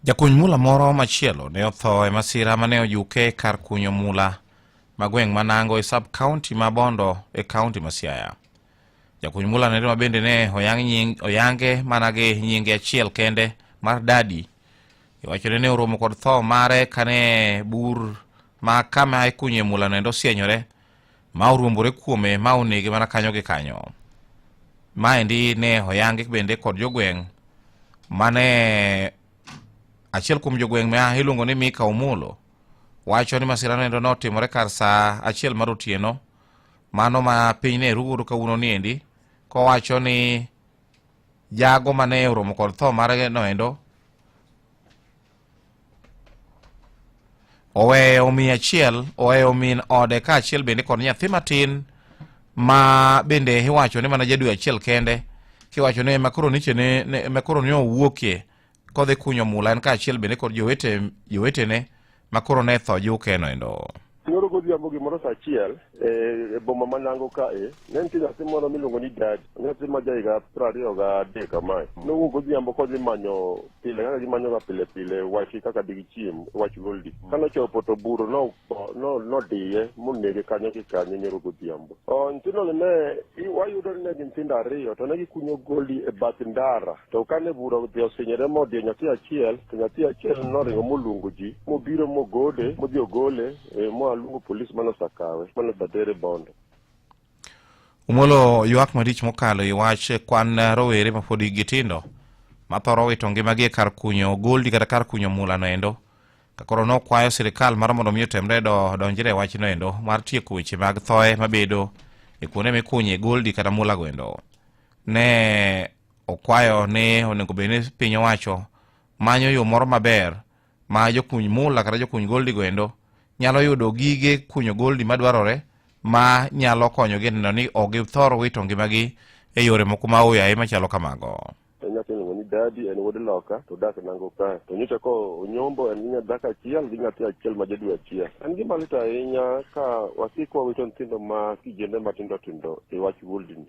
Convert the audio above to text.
Jakuny mula moro machielo ne otho e masira mane oyuke kar kunyo mula magweng' Manango e sub-county ma Bondo e county ma Siaya. Jakuny mula ne mabende ne oyange mana gi nyinge achiel kende mar Dadi. Iwachore ne oromo kod tho mare kane bur ma kama ikunye mula nendo sienyore ma oruombore kuome ma onege mana kanyo gi kanyo. Maendi ne oyange bende kod jogweng' mane achiel kuom jogweng' ma iluongo ni Mika Omolo wacho ni masira nendo notimore kar saa achiel mar otieno, mano ma piny ne ruguru kawuono niendi, kowacho ni jago mane oromo kod tho mare noendo oweyo min ode ka achiel bende kod nyathi matin ma bende iwacho ni mana jadwe achiel kende, kiwacho ni makoro ne owuokie kodhi kunyo mula en ka achiel bende kod jowetene makoro ne tho juke noendo. Nyoro godhiambo gimoro saa achiel e boma Manango kae ne nitie nyathi moro miluongo ni Dadi, nyathi ma jahiga 23 kamae. Nowuok godhiambo kodhi manyo pile kaka gimanyoga pile pile wach kaka digichiem wach goldi. Kanochopo to buro nodiye monege kanyo gi kanyo nyoro godhiambo. Nyithindo ne wayudo ni ne gin nyithindo ariyo to ne gikunyo goldi e bath ndara, to kane buro odhi osinyore modiyo nyathi achiel, to nyathi achiel noringo moluongo ji mobiro mogode modhi ogole luongo polis manosakawe manosatere Bondo. Omolo ywak marich mokalo i wach kwan rowere ma pod gitindo ma thoro wito ngimagi e kar kunyo goldi kata kar kunyo mula noendo, ka koro nokwayo sirikal mar mondo mi otemre donjre e wach noendo mar tieko weche mag thoe mabedo e kuonde mikunye goldi kata mula goendo. Ne okwayo ni onego bed ni piny owacho manyo yo moro maber ma jokuny mula kata jokuny goldi goendo nyalo yudo gige kunyo goldi madwarore ma nyalo konyogi neno ni ok wito ngimagi e yore moko ma oyaye machalo kamago. Nyathi miluongo ni Dadi en wuod Loka to dak Nango kae. To nyicha ko onyombo en gi dhako achiel gi nyathi achiel ma jadwe achiel. En gima lit ahinya ka wasik wawito nyithindo ma kijende matindo tindo e wach goldini.